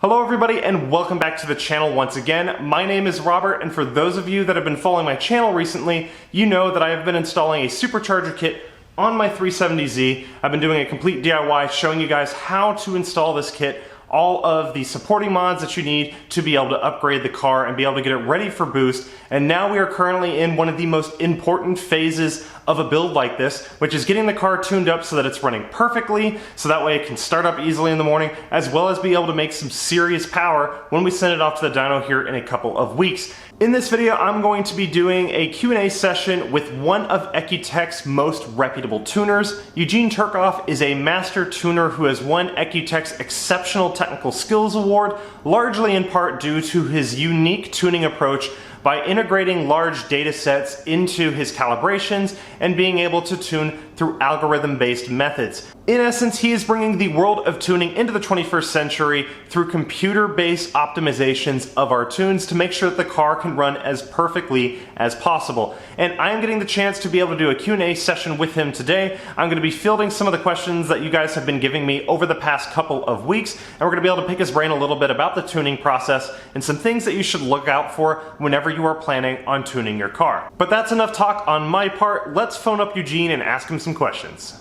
Hello everybody and welcome back to the channel once again. My name is Robert, and for those of you that have been following my channel recently, you know that I have been installing a supercharger kit on my 370Z. I've been doing a complete DIY showing you guys how to install this kit, all of the supporting mods that you need to be able to upgrade the car and be able to get it ready for boost. And now we are currently in one of the most important phases of a build like this, which is getting the car tuned up so that it's running perfectly, so that way it can start up easily in the morning, as well as be able to make some serious power when we send it off to the dyno here in a couple of weeks. In this video, I'm going to be doing a Q&A session with one of Ecutech's most reputable tuners. Eugene Turkoff is a master tuner who has won Ecutech's Exceptional Technical Skills Award, largely in part due to his unique tuning approach by integrating large data sets into his calibrations and being able to tune through algorithm-based methods. In essence, he is bringing the world of tuning into the 21st century through computer-based optimizations of our tunes to make sure that the car can run as perfectly as possible. And I'm getting the chance to be able to do a Q&A session with him today. I'm going to be fielding some of the questions that you guys have been giving me over the past couple of weeks, and we're going to be able to pick his brain a little bit about the tuning process and some things that you should look out for whenever you are planning on tuning your car. But that's enough talk on my part. Let's phone up Eugene and ask him some questions.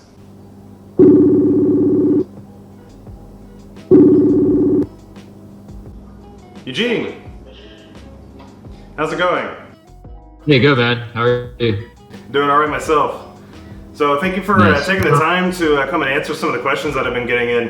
Eugene, how's it going? Hey, good man. How are you? Doing all right myself. So thank you for taking the time to come and answer some of the questions that I've been getting in.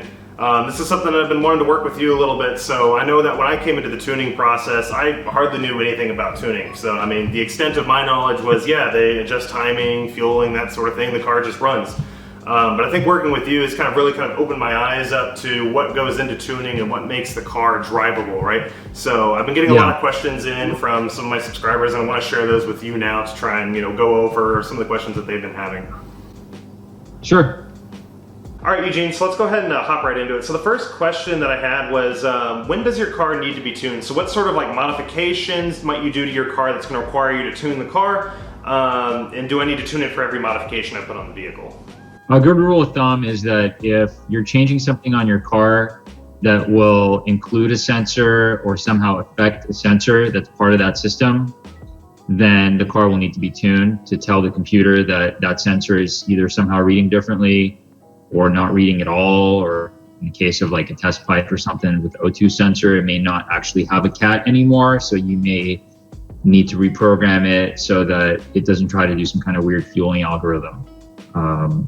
This is something that I've been wanting to work with you a little bit, so I know that when I came into the tuning process, I hardly knew anything about tuning. So, I mean, the extent of my knowledge was, yeah, they adjust timing, fueling, that sort of thing, the car just runs. But I think working with you has really opened my eyes up to what goes into tuning and what makes the car drivable, right? So I've been getting a lot of questions in from some of my subscribers, and I want to share those with you now to try and go over some of the questions that they've been having. Sure. All right, Eugene, so let's go ahead and hop right into it. So the first question that I had was, when does your car need to be tuned? So what sort of modifications might you do to your car that's going to require you to tune the car? And do I need to tune it for every modification I put on the vehicle? A good rule of thumb is that if you're changing something on your car that will include a sensor or somehow affect a sensor that's part of that system, then the car will need to be tuned to tell the computer that that sensor is either somehow reading differently or not reading at all, or in the case of a test pipe or something with O2 sensor, it may not actually have a cat anymore, so you may need to reprogram it so that it doesn't try to do some kind of weird fueling algorithm.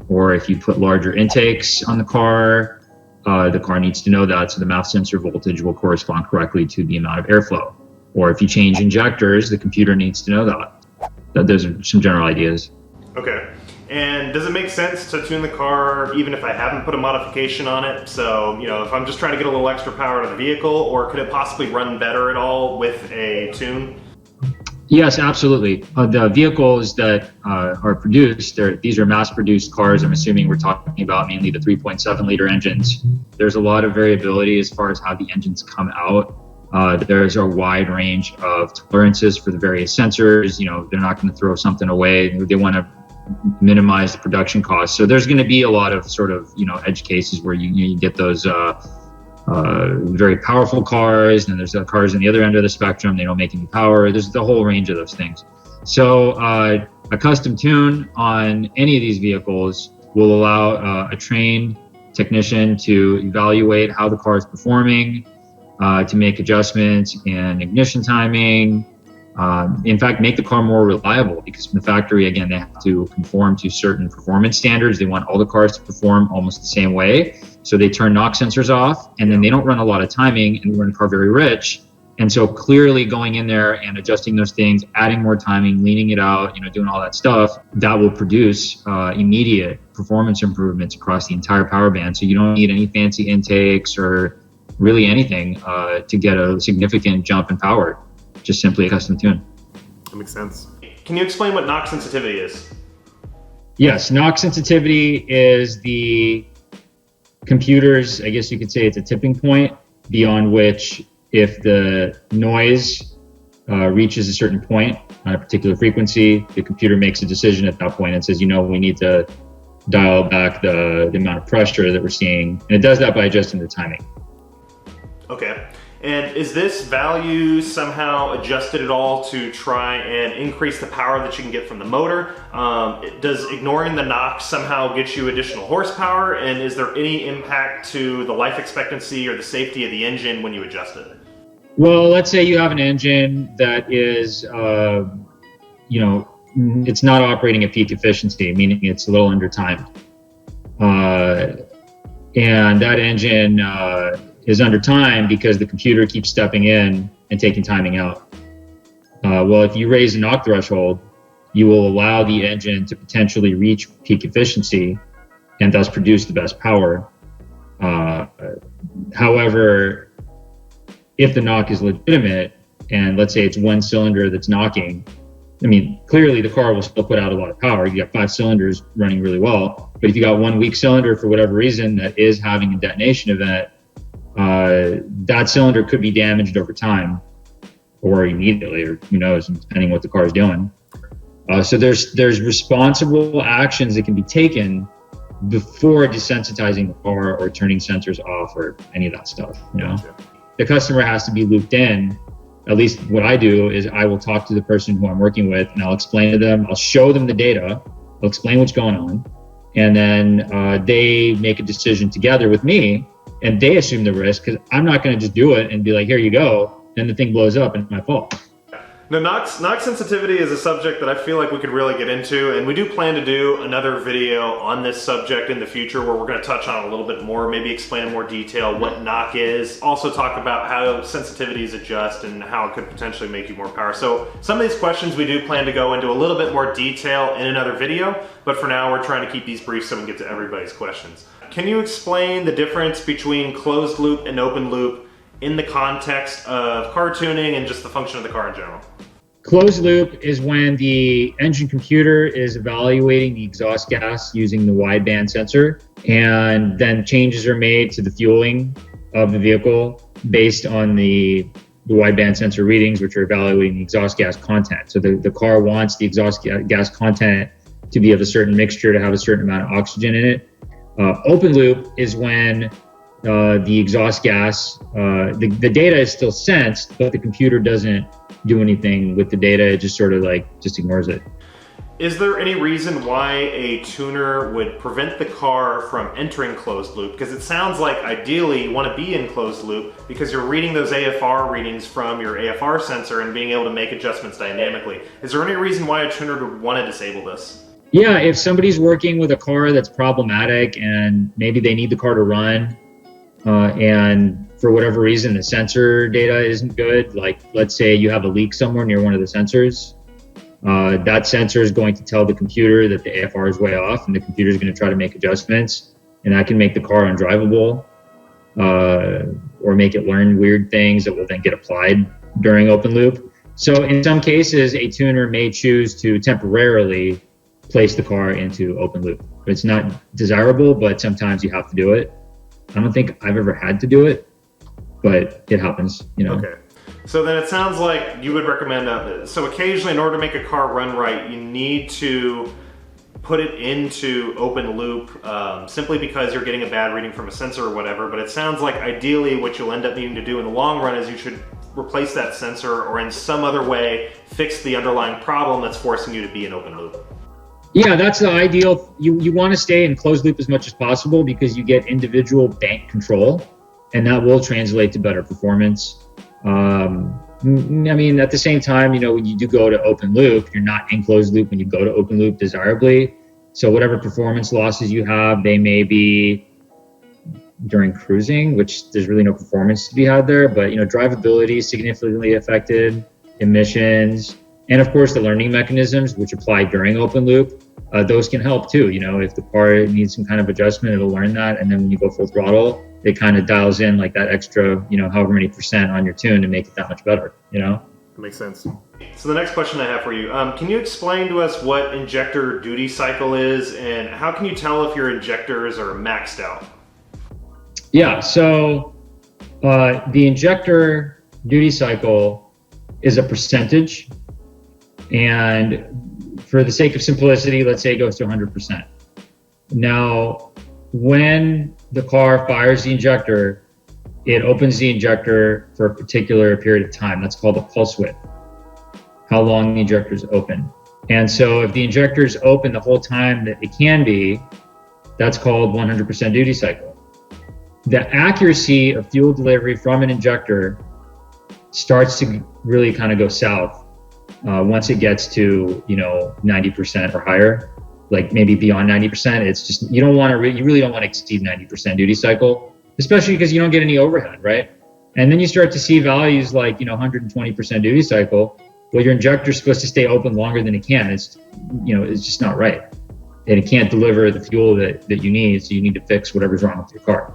Or if you put larger intakes on the car needs to know that, so the MAF sensor voltage will correspond correctly to the amount of airflow. Or if you change injectors, the computer needs to know that. Those are some general ideas. Okay. And does it make sense to tune the car even if I haven't put a modification on it? So, if I'm just trying to get a little extra power out of the vehicle, or could it possibly run better at all with a tune? Yes, absolutely. The vehicles that are produced, these are mass-produced cars. I'm assuming we're talking about mainly the 3.7 liter engines. There's a lot of variability as far as how the engines come out. There's a wide range of tolerances for the various sensors. They're not going to throw something away. They want to minimize the production costs. So there's going to be a lot of edge cases where you get those very powerful cars, and there's cars on the other end of the spectrum. They don't make any power. There's the whole range of those things. So a custom tune on any of these vehicles will allow a trained technician to evaluate how the car is performing, to make adjustments in ignition timing, in fact, make the car more reliable, because from the factory, again, they have to conform to certain performance standards. They want all the cars to perform almost the same way. So they turn knock sensors off, and then they don't run a lot of timing and run the car very rich. And so clearly going in there and adjusting those things, adding more timing, leaning it out, doing all that stuff, that will produce immediate performance improvements across the entire power band. So you don't need any fancy intakes or really anything to get a significant jump in power. Just simply a custom tune. That makes sense. Can you explain what knock sensitivity is? Yes, knock sensitivity is the computer's, I guess you could say it's a tipping point beyond which, if the noise reaches a certain point on a particular frequency, the computer makes a decision at that point and says, we need to dial back the amount of pressure that we're seeing. And it does that by adjusting the timing. Okay. And is this value somehow adjusted at all to try and increase the power that you can get from the motor? Does ignoring the knock somehow get you additional horsepower? And is there any impact to the life expectancy or the safety of the engine when you adjust it? Well, let's say you have an engine that is, it's not operating at peak efficiency, meaning it's a little under time. And that engine is under time because the computer keeps stepping in and taking timing out. Well, if you raise the knock threshold, you will allow the engine to potentially reach peak efficiency and thus produce the best power. However, if the knock is legitimate, and let's say it's one cylinder that's knocking, I mean, clearly the car will still put out a lot of power. You got 5 cylinders running really well, but if you got one weak cylinder for whatever reason that is having a detonation event, that cylinder could be damaged over time or immediately, or who knows, depending what the car is doing. So there's responsible actions that can be taken before desensitizing the car or turning sensors off or any of that stuff, you know? Gotcha. The customer has to be looped in. At least what I do is I will talk to the person who I'm working with and I'll explain to them, I'll show them the data, I'll explain what's going on, and then they make a decision together with me and they assume the risk, because I'm not going to just do it and be like, here you go, and the thing blows up and it's my fault. Now, knock sensitivity is a subject that I feel like we could really get into, and we do plan to do another video on this subject in the future where we're going to touch on it a little bit more, maybe explain in more detail what knock is, also talk about how sensitivities adjust and how it could potentially make you more power. So some of these questions we do plan to go into a little bit more detail in another video, but for now we're trying to keep these brief so we can get to everybody's questions. Can you explain the difference between closed loop and open loop in the context of car tuning and just the function of the car in general? Closed loop is when the engine computer is evaluating the exhaust gas using the wideband sensor, and then changes are made to the fueling of the vehicle based on the wideband sensor readings, which are evaluating the exhaust gas content. So the car wants the exhaust gas content to be of a certain mixture, to have a certain amount of oxygen in it. Open loop is when the exhaust gas, the data is still sensed, but the computer doesn't do anything with the data. It just sort of just ignores it. Is there any reason why a tuner would prevent the car from entering closed loop? Because it sounds like ideally you want to be in closed loop because you're reading those AFR readings from your AFR sensor and being able to make adjustments dynamically. Is there any reason why a tuner would want to disable this? Yeah, if somebody's working with a car that's problematic and maybe they need the car to run, and for whatever reason the sensor data isn't good, like let's say you have a leak somewhere near one of the sensors, that sensor is going to tell the computer that the AFR is way off, and the computer is going to try to make adjustments, and that can make the car undrivable, or make it learn weird things that will then get applied during open loop. So in some cases, a tuner may choose to temporarily place the car into open loop. It's not desirable, but sometimes you have to do it. I don't think I've ever had to do it, but it happens, you know. Okay. So then it sounds like you would recommend, so occasionally in order to make a car run right, you need to put it into open loop simply because you're getting a bad reading from a sensor or whatever, but it sounds like ideally what you'll end up needing to do in the long run is you should replace that sensor or in some other way fix the underlying problem that's forcing you to be in open loop. Yeah, that's the ideal. You want to stay in closed loop as much as possible because you get individual bank control, and that will translate to better performance. I mean, at the same time, you know, when you do go to open loop, you're not in closed loop when you go to open loop desirably. So whatever performance losses you have, they may be during cruising, which there's really no performance to be had there, but you know, drivability is significantly affected, emissions, and of course the learning mechanisms which apply during open loop, those can help too. You know, if the car needs some kind of adjustment, it'll learn that, and then when you go full throttle, it kind of dials in like that extra, you know, however many percent on your tune to make it that much better, you know? That makes sense. So the next question I have for you, can you explain to us what injector duty cycle is, and how can you tell if your injectors are maxed out? Yeah, so the injector duty cycle is a percentage, and for the sake of simplicity, let's say it goes to 100%. Now, when the car fires the injector, it opens the injector for a particular period of time. That's called a pulse width, how long the injector is open. And so if the injector is open the whole time that it can be, that's called 100% duty cycle. The accuracy of fuel delivery from an injector starts to really kind of go south once it gets to 90% or higher, like maybe beyond 90%. It's just you really don't want to exceed 90% duty cycle, especially because you don't get any overhead, right? And then you start to see values like 120% duty cycle. Well, your injector is supposed to stay open longer than it can. It's just not right, and it can't deliver the fuel that you need. So you need to fix whatever's wrong with your car.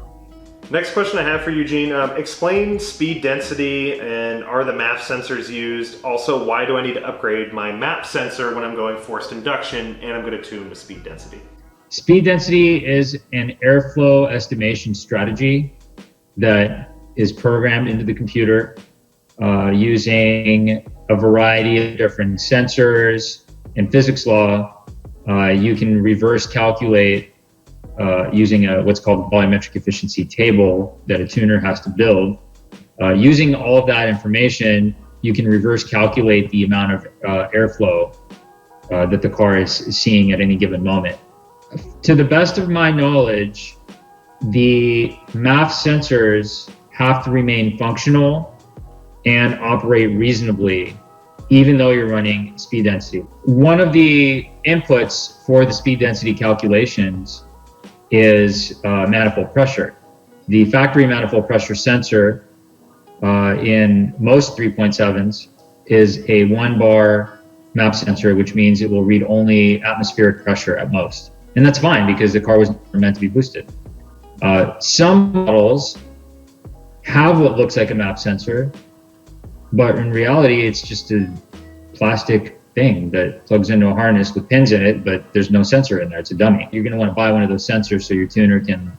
Next question I have for you, Gene. Explain speed density, and are the MAF sensors used? Also, why do I need to upgrade my MAP sensor when I'm going forced induction and I'm going to tune to speed density? Speed density is an airflow estimation strategy that is programmed into the computer using a variety of different sensors. In physics law, you can reverse calculate using what's called a volumetric efficiency table that a tuner has to build. Using all of that information, you can reverse calculate the amount of airflow that the car is seeing at any given moment. To the best of my knowledge, the MAF sensors have to remain functional and operate reasonably, even though you're running speed density. One of the inputs for the speed density calculations is manifold pressure. The factory manifold pressure sensor in most 3.7s is a 1 bar MAP sensor, which means it will read only atmospheric pressure at most. And that's fine because the car was never meant to be boosted. Some models have what looks like a MAP sensor, but in reality, it's just a plastic thing that plugs into a harness with pins in it, but there's no sensor in there. It's a dummy. You're going to want to buy one of those sensors so your tuner can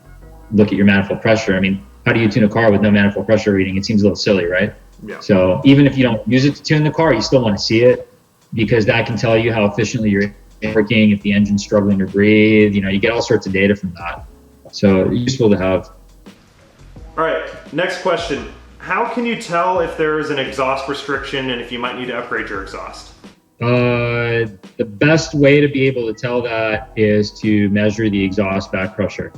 look at your manifold pressure. I mean, how do you tune a car with no manifold pressure reading? It seems a little silly, right? Yeah. So even if you don't use it to tune the car, you still want to see it because that can tell you how efficiently you're working, if the engine's struggling to breathe. You get all sorts of data from that. So useful to have. All right, next question. How can you tell if there is an exhaust restriction and if you might need to upgrade your exhaust? The best way to be able to tell that is to measure the exhaust back pressure.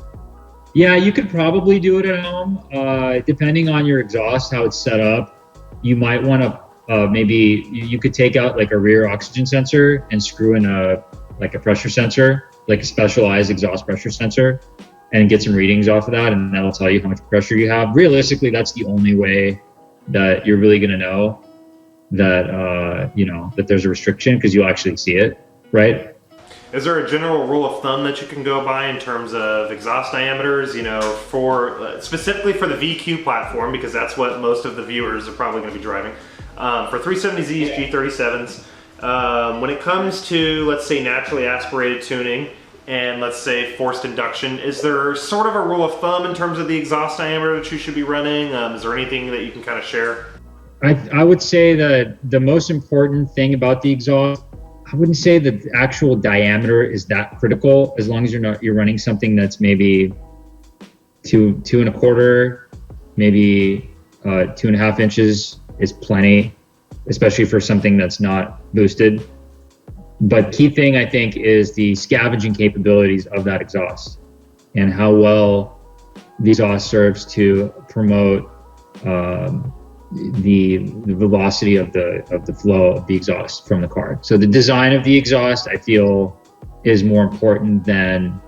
Yeah, you could probably do it at home. Depending on your exhaust, how it's set up, you might want to maybe you could take out like a rear oxygen sensor and screw in a pressure sensor, like a specialized exhaust pressure sensor, and get some readings off of that, and that'll tell you how much pressure you have. Realistically, that's the only way that you're really going to know that that there's a restriction, because you'll actually see it, right? Is there a general rule of thumb that you can go by in terms of exhaust diameters, for specifically for the VQ platform, because that's what most of the viewers are probably going to be driving, for 370Zs, G37s, when it comes to, let's say, naturally aspirated tuning and let's say forced induction, is there sort of a rule of thumb in terms of the exhaust diameter that you should be running? Is there anything that you can kind of share? I would say that the most important thing about the exhaust, I wouldn't say that the actual diameter is that critical, as long as you're running something that's maybe 2.25, maybe 2.5 inches is plenty, especially for something that's not boosted. But key thing, I think, is the scavenging capabilities of that exhaust and how well the exhaust serves to promote the velocity of the flow of the exhaust from the car. So the design of the exhaust, I feel, is more important than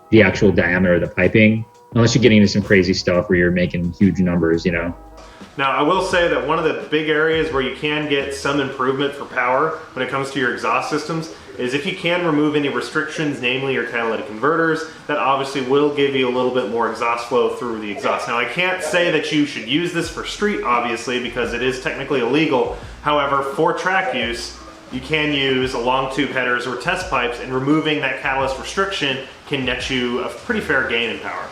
the actual diameter of the piping, unless you're getting into some crazy stuff where you're making huge numbers, Now, I will say that one of the big areas where you can get some improvement for power when it comes to your exhaust systems is if you can remove any restrictions, namely your catalytic converters, that obviously will give you a little bit more exhaust flow through the exhaust. Now, I can't say that you should use this for street, obviously, because it is technically illegal. However, for track use, you can use long tube headers or test pipes, and removing that catalyst restriction can net you a pretty fair gain in power.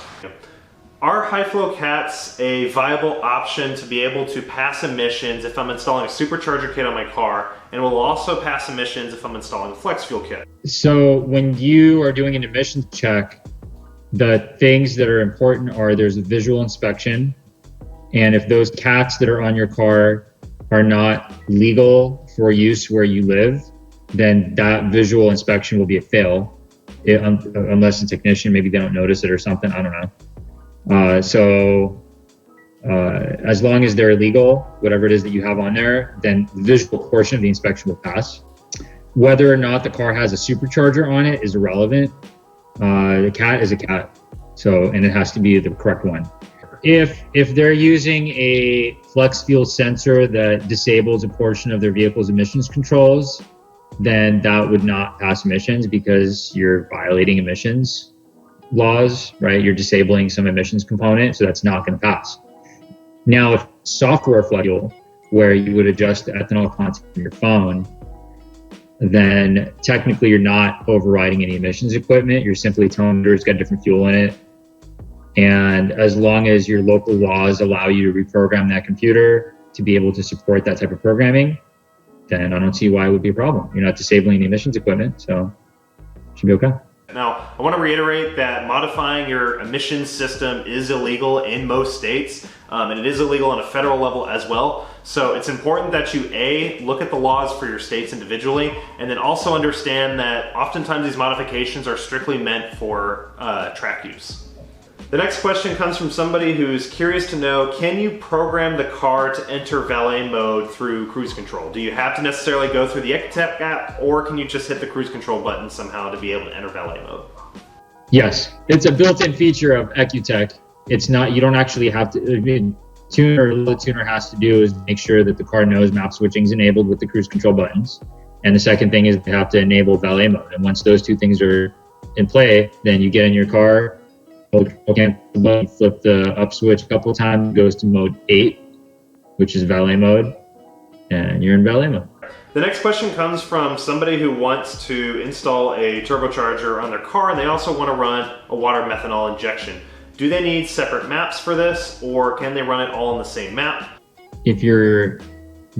Are high flow cats a viable option to be able to pass emissions if I'm installing a supercharger kit on my car, and will also pass emissions if I'm installing a flex fuel kit? So when you are doing an emissions check, the things that are important are there's a visual inspection And if those cats that are on your car are not legal for use where you live, then that visual inspection will be a fail, unless the technician, maybe they don't notice it or something, I don't know. As long as they're legal, whatever it is that you have on there, then the visual portion of the inspection will pass. Whether or not the car has a supercharger on it is irrelevant. The cat is a cat, and it has to be the correct one. If they're using a flex fuel sensor that disables a portion of their vehicle's emissions controls, then that would not pass emissions because you're violating emissions laws, right? You're disabling some emissions component, so that's not going to pass. Now, if software flex fuel, where you would adjust the ethanol content in your phone, then technically you're not overriding any emissions equipment. You're simply telling it it's got different fuel in it. And as long as your local laws allow you to reprogram that computer to be able to support that type of programming, then I don't see why it would be a problem. You're not disabling the emissions equipment, so it should be okay. Now, I want to reiterate that modifying your emissions system is illegal in most states, and it is illegal on a federal level as well. So it's important that you, A, look at the laws for your states individually, and then also understand that oftentimes these modifications are strictly meant for track use. The next question comes from somebody who's curious to know, can you program the car to enter valet mode through cruise control? Do you have to necessarily go through the Ecotech app, or can you just hit the cruise control button somehow to be able to enter valet mode? Yes, it's a built-in feature of Ecotech. It's not, you don't actually have to, the tuner has to do is make sure that the car knows map switching is enabled with the cruise control buttons. And the second thing is they have to enable valet mode. And once those two things are in play, then you get in your car, flip the up switch a couple of times, it goes to mode 8, which is valet mode, and you're in valet mode. The next question comes from somebody who wants to install a turbocharger on their car, and they also want to run a water methanol injection. Do they need separate maps for this, or can they run it all in the same map? If you're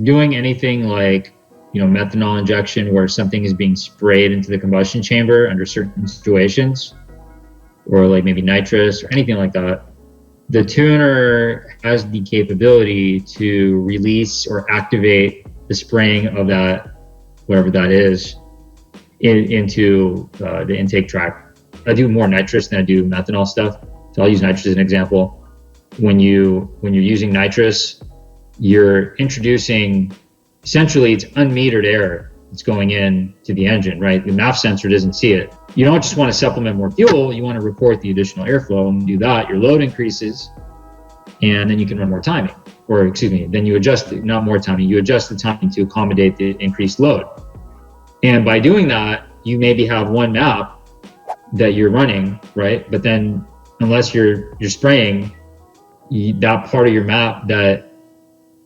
doing anything like, methanol injection where something is being sprayed into the combustion chamber under certain situations, or like maybe nitrous or anything like that, the tuner has the capability to release or activate the spraying of that, whatever that is, into the intake tract. I do more nitrous than I do methanol stuff. So I'll use nitrous as an example. When you're using nitrous, you're introducing, essentially it's unmetered air that's going in to the engine, right? The MAF sensor doesn't see it. You don't just want to supplement more fuel, you want to report the additional airflow, and do that, your load increases, and then you can run more timing. Or excuse me, then you adjust, not more timing, you adjust the timing to accommodate the increased load. And by doing that, you maybe have one map that you're running, right? But then unless you're spraying, that part of your map that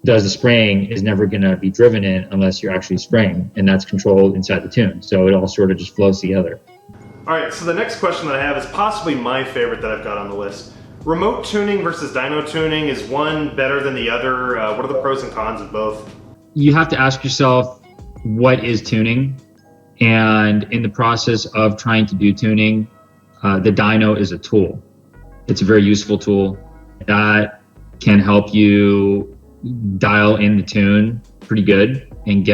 does the spraying is never going to be driven in unless you're actually spraying, and that's controlled inside the tune. So it all sort of just flows together. All right, so the next question that I have is possibly my favorite that I've got on the list. Remote tuning versus dyno tuning, is one better than the other? What are the pros and cons of both? You have to ask yourself, what is tuning? And in the process of trying to do tuning, the dyno is a tool. It's a very useful tool that can help you dial in the tune pretty good and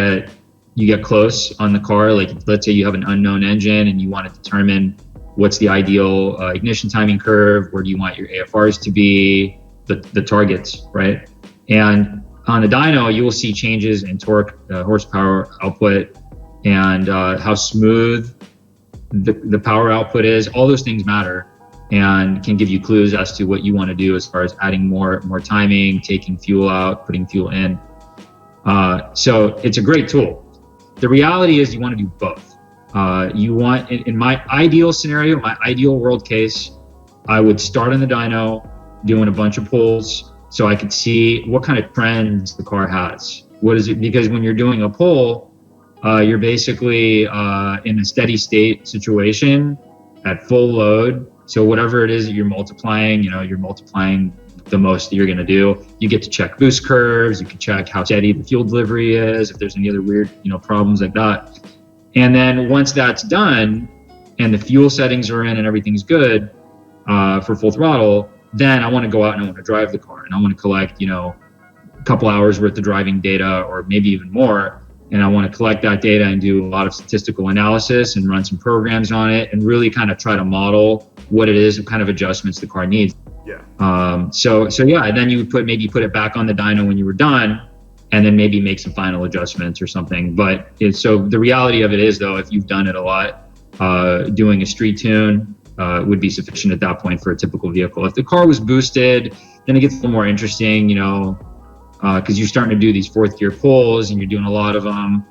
you get close on the car. Like let's say you have an unknown engine and you want to determine what's the ideal ignition timing curve, where do you want your AFRs to be, the targets, right? And on the dyno, you will see changes in torque, horsepower output, and how smooth the power output is. All those things matter and can give you clues as to what you want to do as far as adding more timing, taking fuel out, putting fuel in. So it's a great tool. The reality is you want to do both. You want, in my ideal scenario, my ideal world case, I would start on the dyno, doing a bunch of pulls so I could see what kind of trends the car has. What is it? Because when you're doing a pull, you're basically in a steady state situation at full load. So whatever it is that you're multiplying, you're multiplying the most that you're going to do. You get to check boost curves. You can check how steady the fuel delivery is, if there's any other weird, problems like that. And then once that's done and the fuel settings are in and everything's good for full throttle, then I want to go out and I want to drive the car and I want to collect, a couple hours worth of driving data or maybe even more. And I want to collect that data and do a lot of statistical analysis and run some programs on it and really kind of try to model what it is and kind of adjustments the car needs. Yeah. So yeah, and then you would put it back on the dyno when you were done, and then maybe make some final adjustments or something. But so the reality of it is, though, if you've done it a lot, doing a street tune would be sufficient at that point for a typical vehicle. If the car was boosted, then it gets a little more interesting, because you're starting to do these fourth gear pulls and you're doing a lot of them.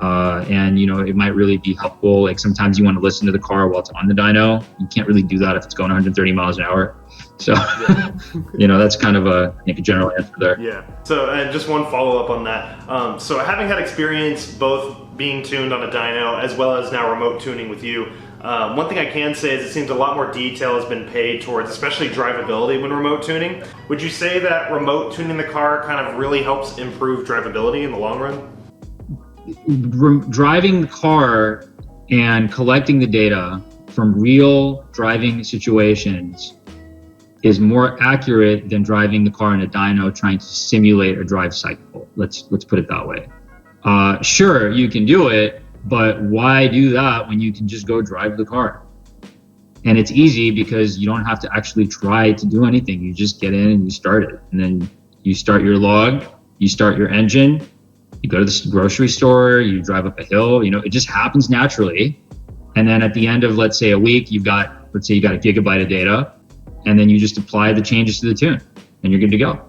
And it might really be helpful. Like sometimes you want to listen to the car while it's on the dyno. You can't really do that if it's going 130 miles an hour. So, that's kind of a general answer there. Yeah. So, and just one follow up on that. So having had experience both being tuned on a dyno as well as now remote tuning with you, one thing I can say is it seems a lot more detail has been paid towards, especially drivability when remote tuning. Would you say that remote tuning the car kind of really helps improve drivability in the long run? Driving the car and collecting the data from real driving situations is more accurate than driving the car in a dyno trying to simulate a drive cycle. Let's put it that way. Sure, you can do it, but why do that when you can just go drive the car? And it's easy because you don't have to actually try to do anything. You just get in and you start it. And then you start your log, you start your engine, you go to the grocery store, you drive up a hill, it just happens naturally. And then at the end of, let's say, a week, let's say you got a gigabyte of data, and then you just apply the changes to the tune and you're good to go.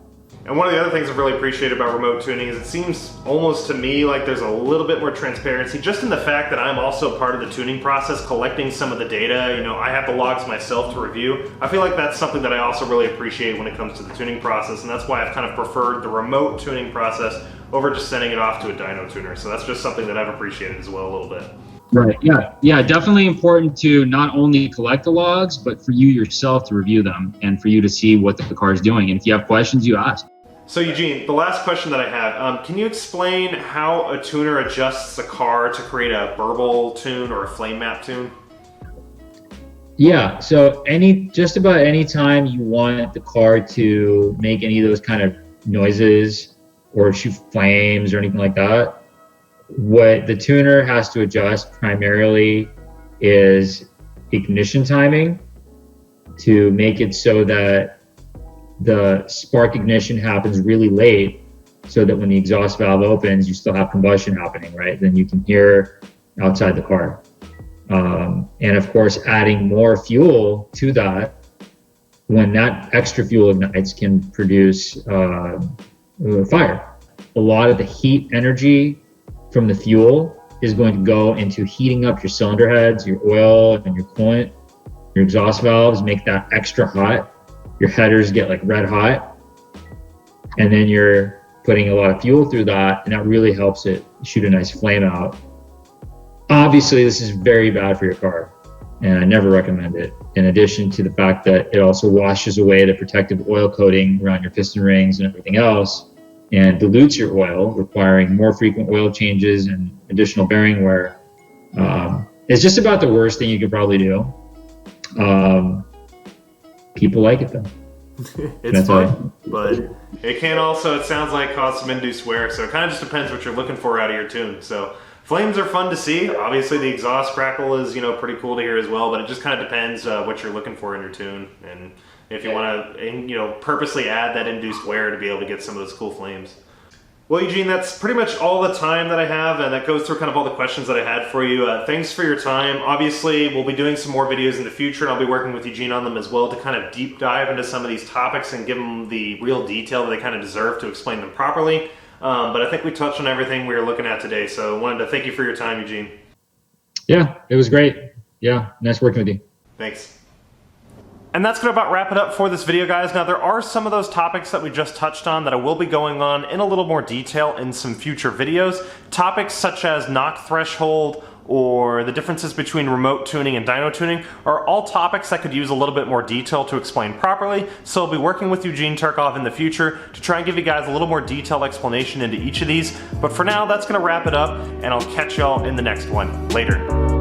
And one of the other things I've really appreciated about remote tuning is it seems almost to me like there's a little bit more transparency just in the fact that I'm also part of the tuning process, collecting some of the data. I have the logs myself to review. I feel like that's something that I also really appreciate when it comes to the tuning process, and that's why I've kind of preferred the remote tuning process over just sending it off to a dyno tuner. So that's just something that I've appreciated as well a little bit. Right, yeah, definitely important to not only collect the logs, but for you yourself to review them and for you to see what the car is doing. And if you have questions, you ask. So Eugene, the last question that I have, can you explain how a tuner adjusts a car to create a Burble tune or a flame map tune? Yeah, so just about any time you want the car to make any of those kind of noises or shoot flames or anything like that, what the tuner has to adjust primarily is ignition timing to make it so that the spark ignition happens really late so that when the exhaust valve opens, you still have combustion happening, right? Then you can hear outside the car. And of course, adding more fuel to that, when that extra fuel ignites, can produce fire. A lot of the heat energy from the fuel is going to go into heating up your cylinder heads, your oil and your coolant, your exhaust valves, make that extra hot. Your headers get like red hot, and then you're putting a lot of fuel through that, and that really helps it shoot a nice flame out. Obviously, this is very bad for your car, and I never recommend it. In addition to the fact that it also washes away the protective oil coating around your piston rings and everything else, and dilutes your oil, requiring more frequent oil changes and additional bearing wear. It's just about the worst thing you could probably do. People like it though. It's fun, but it can also, it sounds like, cause some induced wear. So it kind of just depends what you're looking for out of your tune. So flames are fun to see. Obviously the exhaust crackle is, pretty cool to hear as well, but it just kind of depends what you're looking for in your tune. And if you want to, purposely add that induced wear to be able to get some of those cool flames. Well, Eugene, that's pretty much all the time that I have, and that goes through kind of all the questions that I had for you. Thanks for your time. Obviously, we'll be doing some more videos in the future, and I'll be working with Eugene on them as well to kind of deep dive into some of these topics and give them the real detail that they kind of deserve to explain them properly. But I think we touched on everything we were looking at today, so I wanted to thank you for your time, Eugene. Yeah, it was great. Yeah, nice working with you. Thanks. And that's going to about wrap it up for this video, guys. Now, there are some of those topics that we just touched on that I will be going on in a little more detail in some future videos. Topics such as knock threshold or the differences between remote tuning and dyno tuning are all topics that could use a little bit more detail to explain properly. So I'll be working with Eugene Turkov in the future to try and give you guys a little more detailed explanation into each of these. But for now, that's going to wrap it up, and I'll catch y'all in the next one. Later.